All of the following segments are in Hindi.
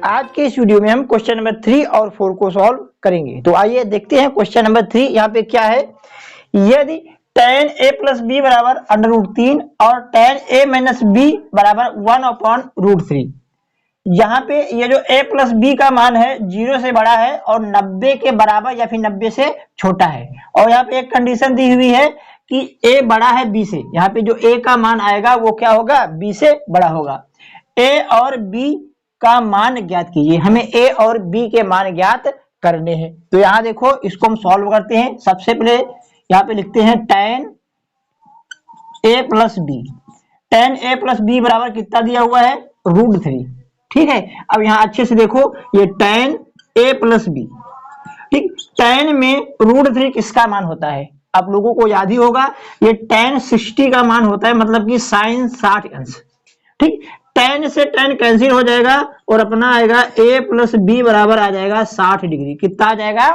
आज के इस वीडियो में हम क्वेश्चन नंबर 3 और 4 को सॉल्व करेंगे। तो आइए देखते हैं क्वेश्चन नंबर 3 यहाँ पे क्या है। यदि tan a प्लस बी बराबर √3 और tan a माइनस बी बराबर 1/√3, यहाँ पे ये जो a प्लस बी का मान है 0 से बड़ा है और 90 के बराबर या फिर 90 से छोटा है, और यहाँ पे एक कंडीशन दी हुई है कि a बड़ा है b से। यहाँ पे जो a का मान आएगा वो क्या होगा, b से बड़ा होगा। a और b का मान ज्ञात कीजिए, हमें a और b के मान ज्ञात करने हैं। तो यहाँ देखो इसको हम सॉल्व करते हैं। सबसे पहले यहाँ पे लिखते हैं tan a plus B. tan a plus B बराबर कितना दिया हुआ है, √3। ठीक है, अब यहाँ अच्छे से देखो ये tan a प्लस बी, ठीक, tan में √3 किसका मान होता है, आप लोगों को याद ही होगा, ये tan 60 का मान होता है, मतलब कि sin 60 अंश। ठीक, tan से tan कैंसिल हो जाएगा और अपना आएगा a प्लस बी बराबर आ जाएगा 60 डिग्री। कितना आ जाएगा,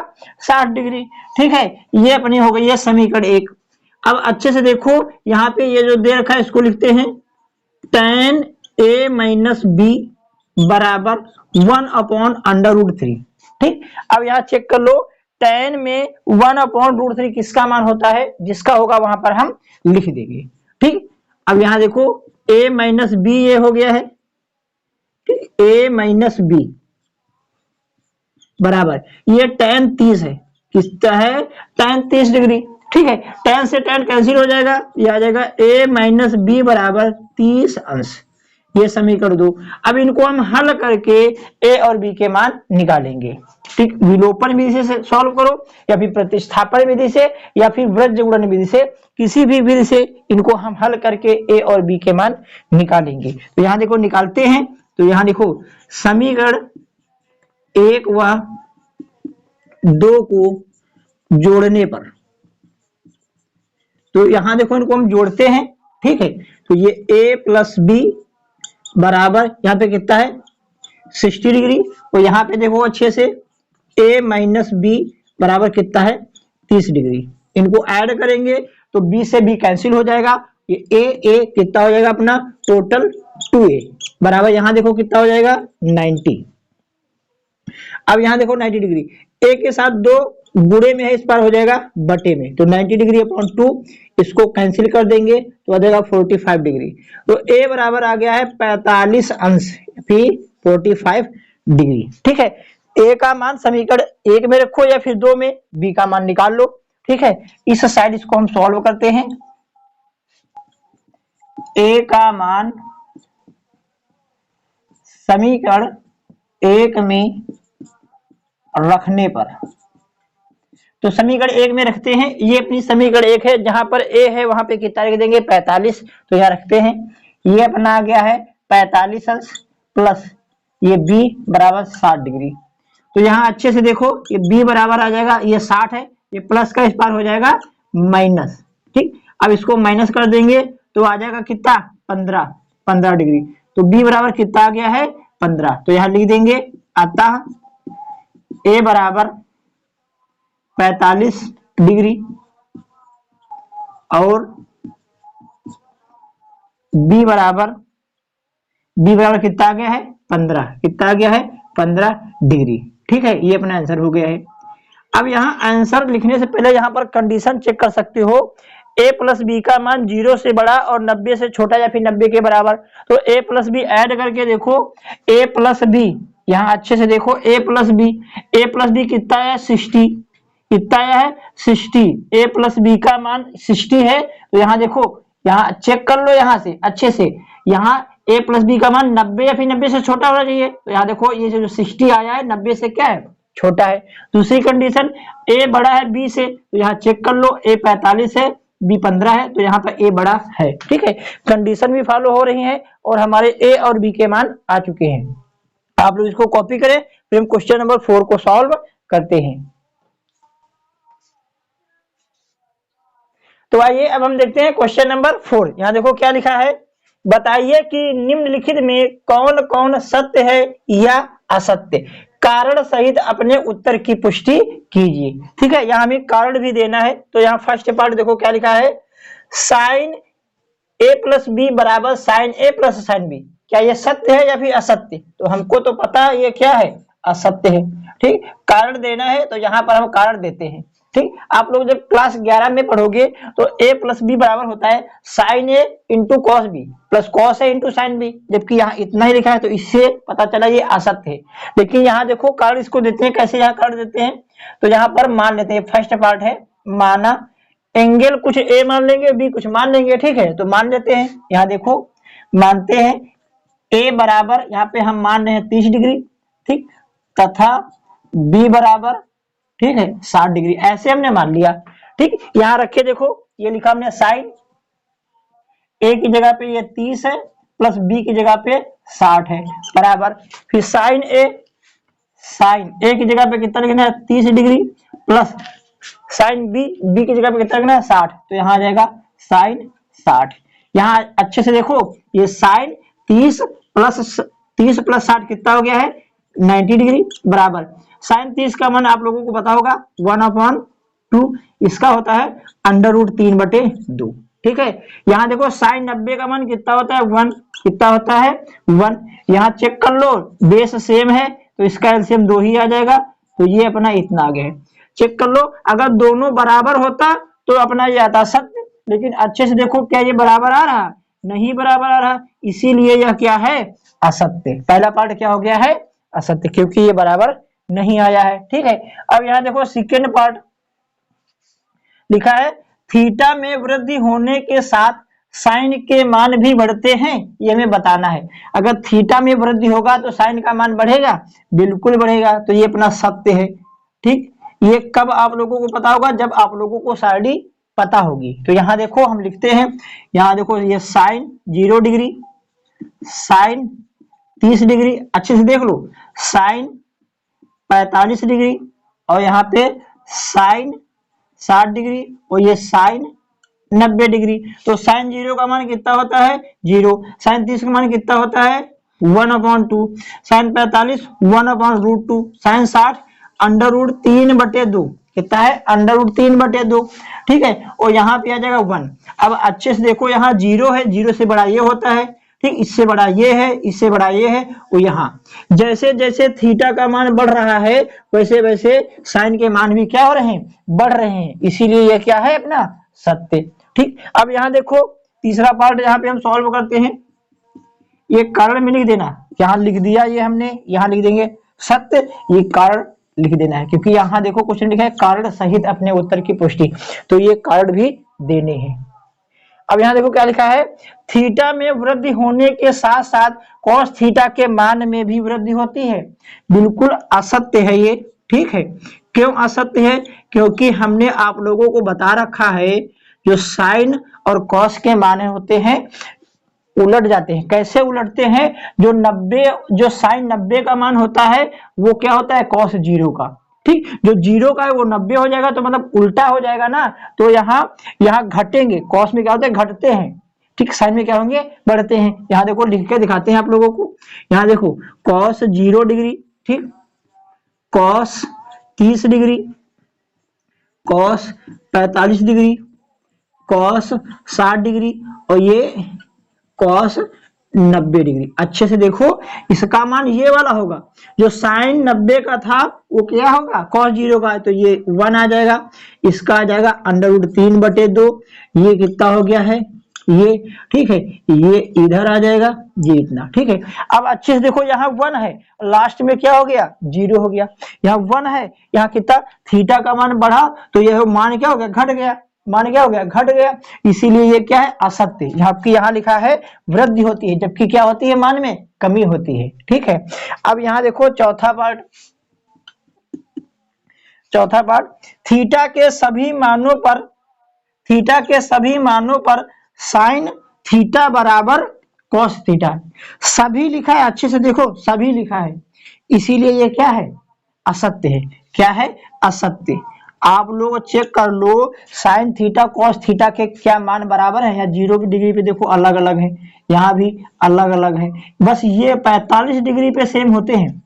60 डिग्री। ठीक है, ये अपनी हो गई है समीकरण 1। अब अच्छे से देखो यहाँ पे ये जो दे रखा है इसको लिखते हैं tan a माइनस बी बराबर 1/√3। ठीक, अब यहाँ चेक कर लो, tan में 1/√3 किसका मान होता है, जिसका होगा वहां पर हम लिख देंगे। ठीक, अब यहाँ देखो a माइनस बी ये हो गया है, ठीक, a माइनस बी बराबर ये tan 30 है, कितना है, tan 30 डिग्री। ठीक है, tan से tan कैंसिल हो जाएगा, ये आ जाएगा a माइनस बी बराबर 30 अंश। ये समीकरण 2। अब इनको हम हल करके a और b के मान निकालेंगे। ठीक, विलोपन विधि से सॉल्व करो या फिर प्रतिस्थापन विधि से या फिर वृत्त गुणन विधि से, किसी भी विधि से इनको हम हल करके a और b के मान निकालेंगे। तो यहाँ देखो निकालते हैं। तो यहाँ देखो समीकरण 1 व 2 को जोड़ने पर, तो यहाँ देखो इनको हम जोड़ते हैं। ठीक है, तो ये a प्लस बी बराबर यहाँ पे कितना है, 60 डिग्री, और यहाँ पे देखो अच्छे से a माइनस बी बराबर कितना है, 30 डिग्री। इनको ऐड करेंगे तो b से b कैंसिल हो जाएगा, ये a कितना हो जाएगा अपना टोटल 2a बराबर यहाँ देखो कितना हो जाएगा 90। अब यहाँ देखो 90 डिग्री a के साथ 2 गुणे में है, इस बार हो जाएगा बटे में, तो 90 डिग्री अपॉन 2 इसको कैंसिल कर देंगे तो आ जाएगा 45 डिग्री। तो a बराबर आ गया है 45 अंश, फिर 45 डिग्री। ठीक है, a का मान समीकरण 1 में रखो या फिर 2 में, b का मान निकाल लो। ठीक है, इस साइड इसको हम सॉल्व करते हैं। a का मान समीकरण 1 में रखने पर, तो समीकरण 1 में रखते हैं, ये अपनी समीकरण 1 है, जहां पर a है वहां पे कितना लिख देंगे 45, तो यहाँ रखते हैं। ये अपना आ गया है 45 अंश प्लस ये b बराबर 60 डिग्री। तो यहाँ अच्छे से देखो ये b बराबर आ जाएगा, ये 60 है, ये प्लस का इस पार हो जाएगा माइनस। ठीक, अब इसको माइनस कर देंगे तो आ जाएगा कितना 15 डिग्री। तो b बराबर कितना आ गया है 15, तो यहाँ लिख देंगे अतः a बराबर 45 डिग्री और b बराबर कितना आ गया है 15, कितना आ गया है 15 डिग्री। ठीक है, ये अपना आंसर हो गया है। अब यहाँ आंसर लिखने से पहले यहाँ पर कंडीशन चेक कर सकते हो, a प्लस बी का मान 0 से बड़ा और 90 से छोटा या फिर 90 के बराबर। तो a प्लस बी ऐड करके देखो, a प्लस बी, यहाँ अच्छे से देखो a प्लस बी कितना है 60, कितना है 60, a प्लस बी का मान 60 है। तो यहाँ देखो, यहाँ चेक कर लो यहाँ से अच्छे से, यहाँ a प्लस बी का मान 90 या फिर 90 से छोटा होना चाहिए। तो यहाँ देखो ये जो 60 आया है 90 से क्या है, छोटा है। दूसरी कंडीशन a बड़ा है b से, तो यहाँ चेक कर लो a 45 है b 15 है, तो यहाँ पर a बड़ा है। ठीक है, कंडीशन भी फॉलो हो रही है और हमारे a और b के मान आ चुके हैं। आप लोग इसको कॉपी करें, फिर हम क्वेश्चन नंबर 4 को सॉल्व करते हैं। तो आइए अब हम देखते हैं क्वेश्चन नंबर 4। यहाँ देखो क्या लिखा है, बताइए कि निम्नलिखित में कौन कौन सत्य है या असत्य, कारण सहित अपने उत्तर की पुष्टि कीजिए। ठीक है, यहाँ हमें कारण भी देना है। तो यहाँ फर्स्ट पार्ट देखो क्या लिखा है, साइन a प्लस बी बराबर sine a plus sine B, क्या ये सत्य है या फिर असत्य, तो हमको तो पता है ये क्या है, असत्य है। ठीक, कारण देना है तो यहाँ पर हम कारण देते हैं। ठीक, आप लोग जब क्लास 11 में पढ़ोगे तो a प्लस बी बराबर होता है sine A into cos B plus cos A into sine B, जबकि यहाँ इतना ही लिखा है तो इससे पता चला ये असत्य है। लेकिन यहाँ देखो कारण इसको देते हैं, कैसे यहाँ कारण देते हैं, तो यहाँ पर मान लेते हैं, फर्स्ट पार्ट है माना, एंगल कुछ ए मान लेंगे, बी कुछ मान लेंगे। ठीक है, तो मान लेते हैं, यहाँ देखो मानते हैं ए बराबर, यहाँ पे हम मान रहे हैं 30 डिग्री, ठीक, तथा बी बराबर, ठीक है, 60 डिग्री, ऐसे हमने मान लिया। ठीक, यहां रखे देखो ये लिखा हमने साइन ए की जगह पे ये 30 है प्लस बी की जगह पे 60 है बराबर, फिर साइन ए की जगह पे कितना लिखना है 30 डिग्री प्लस साइन बी की जगह पे कितना लिखना है 60, तो यहाँ आ जाएगा साइन 60। यहाँ अच्छे से देखो ये साइन 30 प्लस 60 कितना हो गया है 90 डिग्री बराबर, साइन 30 का मान आप लोगों को पता होगा 1/2, इसका होता है √3/2। ठीक है, यहाँ देखो साइन 90 का मान कितना होता है 1, कितना होता है 1, यहाँ चेक कर लो बेस सेम है तो इसका एलसीएम 2 ही आ जाएगा, तो ये अपना इतना आ गया है। चेक कर लो अगर दोनों बराबर होता तो अपना ये आता सत्य, लेकिन अच्छे से देखो क्या ये बराबर आ रहा, नहीं बराबर आ रहा, इसीलिए यह क्या है असत्य। पहला पार्ट क्या हो गया है असत्य, क्योंकि ये बराबर नहीं आया है। ठीक है, अब यहाँ देखो सेकेंड पार्ट लिखा है थीटा में वृद्धि होने के साथ साइन के मान भी बढ़ते हैं, ये हमें बताना है। अगर थीटा में वृद्धि होगा तो साइन का मान बढ़ेगा, बिल्कुल बढ़ेगा, तो ये अपना सत्य है। ठीक, ये कब आप लोगों को पता होगा, जब आप लोगों को साइड पता होगी। तो यहाँ देखो हम लिखते हैं, यहाँ देखो ये साइन 0 डिग्री, साइन 30 डिग्री, अच्छे से देख लो साइन 45 डिग्री और यहाँ पे साइन 60 डिग्री और ये साइन 90 डिग्री। तो साइन 0 का मान कितना होता है 0, साइन 30 का मान कितना होता है 1/2, साइन 45 1/√2, साइन 60 √3/2, कितना है √3/2। ठीक है, और यहाँ पे आ जाएगा 1। अब अच्छे से देखो यहाँ 0 है, 0 से बड़ा ये होता है, ठीक, इससे बड़ा ये है, इससे बड़ा ये है, और यहाँ जैसे जैसे थीटा का मान बढ़ रहा है वैसे वैसे साइन के मान भी क्या हो रहे हैं बढ़ रहे हैं, इसीलिए ये क्या है अपना सत्य। ठीक, अब यहाँ देखो तीसरा पार्ट यहाँ पे हम सॉल्व करते हैं, ये कारण में लिख देना, यहाँ लिख दिया ये हमने, यहाँ लिख देंगे सत्य, ये कारण लिख देना है, क्योंकि यहाँ देखो क्वेश्चन लिखा है कारण सहित अपने उत्तर की पुष्टि, तो ये कारण भी देने हैं। अब यहाँ देखो क्या लिखा है थीटा में वृद्धि होने के साथ साथ कॉस थीटा के मान में भी वृद्धि होती है, बिल्कुल असत्य है ये। ठीक है, क्यों असत्य है, क्योंकि हमने आप लोगों को बता रखा है जो साइन और कॉस के मान होते हैं उलट जाते हैं। कैसे उलटते हैं, जो साइन 90 का मान होता है वो क्या होता है कॉस 0 का। ठीक, जो 0 का है वो 90 हो जाएगा, तो मतलब उल्टा हो जाएगा ना, तो यहाँ घटेंगे, कॉस में क्या होता है घटते हैं, ठीक, साइन में क्या होंगे बढ़ते हैं। यहाँ देखो लिख के दिखाते हैं आप लोगों को, यहाँ देखो कॉस 0 डिग्री, ठीक, cos 30 degree, cos 45 degree, cos 60 degree और ये कॉस 90 डिग्री। अच्छे से देखो इसका मान ये वाला होगा, जो साइन 90 का था वो क्या होगा कॉस 0 का, तो ये 1 आ जाएगा, इसका आ जाएगा √3/2, ये कितना हो गया है ये, ठीक है, ये इधर आ जाएगा ये इतना। ठीक है, अब अच्छे से देखो यहाँ 1 है, लास्ट में क्या हो गया 0 हो गया, यहाँ 1 है, यहाँ कितना थीटा का मान बढ़ा तो यह मान क्या हो गया घट गया, मान क्या हो गया घट गया, इसीलिए ये क्या है असत्य। जबकि यहाँ लिखा है वृद्धि होती है, जबकि क्या होती है मान में कमी होती है। ठीक है, अब यहाँ देखो चौथा पार्ट थीटा के सभी मानों पर साइन थीटा बराबर कॉस थीटा, सभी लिखा है, अच्छे से देखो सभी लिखा है, इसीलिए ये क्या है असत्य है। क्या है असत्य, आप लोग चेक कर लो साइन थीटा कॉस थीटा के क्या मान बराबर है, यहाँ 0 डिग्री पे देखो अलग अलग है, यहाँ भी अलग अलग है, बस ये 45 डिग्री पे सेम होते हैं।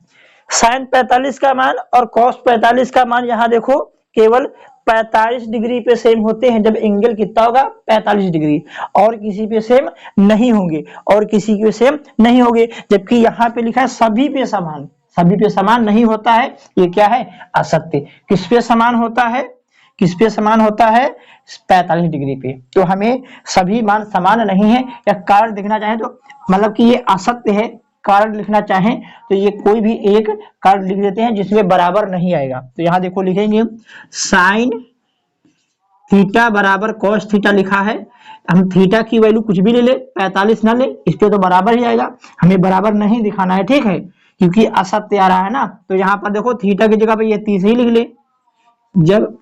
साइन 45 का मान और कॉस 45 का मान यहाँ देखो केवल 45 डिग्री पे सेम होते हैं जब एंगल कितना होगा 45 डिग्री, और किसी पे सेम नहीं होंगे, और किसी पे सेम नहीं होंगे। जबकि यहाँ पे लिखा है सभी पे समान, सभी पे समान नहीं होता है, ये क्या है असत्य। किस पे समान होता है, किस पे समान होता है 45 डिग्री पे। तो हमें सभी मान समान नहीं है, या कारण देखना चाहें तो मतलब कि ये असत्य है, कारण लिखना चाहें तो ये कोई भी एक कारण लिख देते हैं जिसमें बराबर नहीं आएगा। तो यहाँ देखो लिखेंगे साइन थीटा बराबर कॉस थीटा लिखा है, हम थीटा की वैल्यू कुछ भी ले ले 45 ना ले, इस पे तो बराबर ही आएगा, हमें बराबर नहीं दिखाना है, ठीक है, क्योंकि असत्य आ रहा है ना। तो यहाँ पर देखो थीटा की जगह पे ये 30 ही लिख ले। जब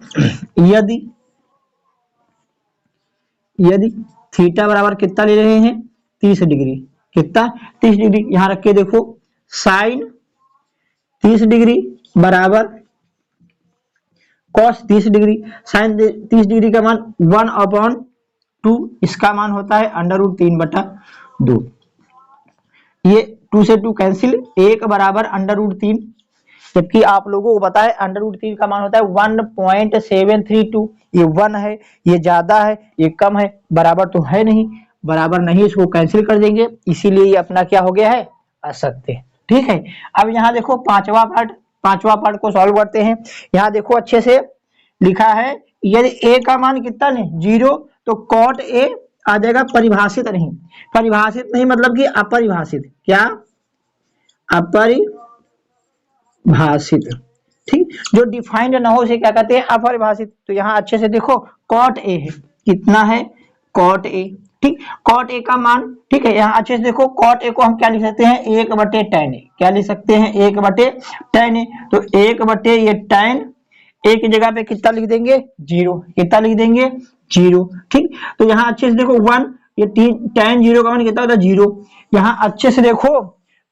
यदि थीटा बराबर कितना ले रहे हैं 30 डिग्री, कितना 30 डिग्री, यहां रख के देखो साइन 30 डिग्री बराबर कॉस 30 डिग्री। साइन 30 डिग्री का मान 1/2, इसका मान होता है √3/2। ये 2 से 2 कैंसिल, 1 बराबर √3, जबकि आप लोगों को पता है √3 का मान होता है 1.732। ये 1 है, ये ज्यादा है, ये कम है, बराबर तो है नहीं, बराबर नहीं, इसको कैंसिल कर देंगे, इसीलिए ये अपना क्या हो गया है असत्य, ठीक है। अब यहाँ देखो पांचवा पार्ट को सॉल्व करते हैं। यहाँ देखो अच्छे से लिखा है यदि a का मान कितना नहीं 0 तो cot a आ जाएगा परिभाषित नहीं, परिभाषित नहीं मतलब कि अपरिभाषित, क्या अपरिभाषित, ठीक, जो डिफाइंड ना हो उसे क्या कहते हैं अपरिभाषित। तो यहाँ अच्छे से देखो cot a है, कितना है cot a, ठीक, cot a का मान, ठीक है, यहाँ अच्छे से देखो cot a को हम क्या लिख सकते हैं 1/tan a, क्या लिख सकते हैं 1/tan a। तो 1/, ये tan a की जगह पे कितना लिख देंगे 0, कितना लिख देंगे 0, ठीक। तो यहाँ अच्छे से देखो 1, ये tan 0 का मान कितना होता है 0। यहाँ अच्छे से देखो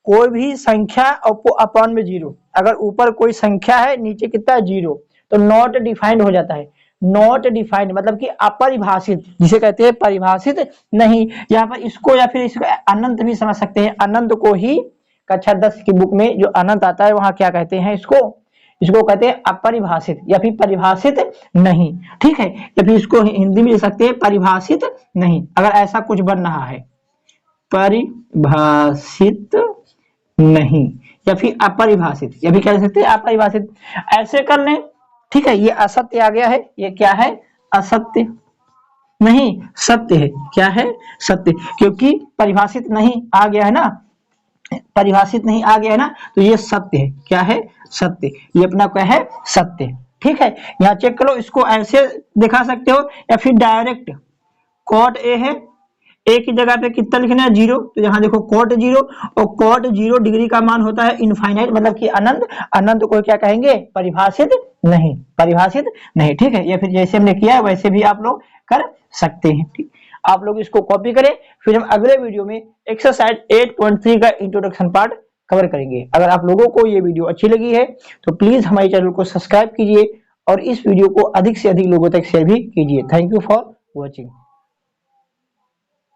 कोई भी संख्या अपॉन में 0, अगर ऊपर कोई संख्या है नीचे कितना है 0, तो नॉट डिफाइंड हो जाता है। नॉट डिफाइंड मतलब कि अपरिभाषित, जिसे कहते हैं परिभाषित नहीं। यहाँ पर इसको या फिर इसको अनंत भी समझ सकते हैं, अनंत को ही कक्षा 10 की बुक में जो अनंत आता है वहां क्या कहते हैं इसको कहते हैं अपरिभाषित या फिर परिभाषित नहीं, ठीक है। या फिर इसको हिंदी में लिख सकते हैं परिभाषित नहीं, अगर ऐसा कुछ बन रहा है परिभाषित नहीं, या फिर अपरिभाषित, या भी कह सकते हैं अपरिभाषित, ऐसे कर लें, ठीक है। ये असत्य आ गया है, ये क्या है असत्य नहीं सत्य है, क्या है सत्य, क्योंकि परिभाषित नहीं आ गया है ना, परिभाषित नहीं आ गया है ना, तो ये सत्य है, क्या है सत्य, ये अपना क्या है सत्य, ठीक है। यहाँ चेक करो, इसको ऐसे दिखा सकते हो या फिर डायरेक्ट cot a है, a की जगह पे कितना लिखना है 0, तो यहाँ देखो cot 0, और cot 0 डिग्री का मान होता है इनफाइनाइट मतलब कि अनंत, अनंत को क्या कहेंगे परिभाषित नहीं, परिभाषित नहीं, ठीक है। या फिर जैसे हमने किया है वैसे भी आप लोग कर सकते हैं, ठीक। आप लोग इसको कॉपी करें, फिर हम अगले वीडियो में एक्सरसाइज 8.3 का इंट्रोडक्शन पार्ट कवर करेंगे। अगर आप लोगों को ये वीडियो अच्छी लगी है तो प्लीज हमारे चैनल को सब्सक्राइब कीजिए और इस वीडियो को अधिक से अधिक लोगों तक शेयर भी कीजिए। Thank you for watching.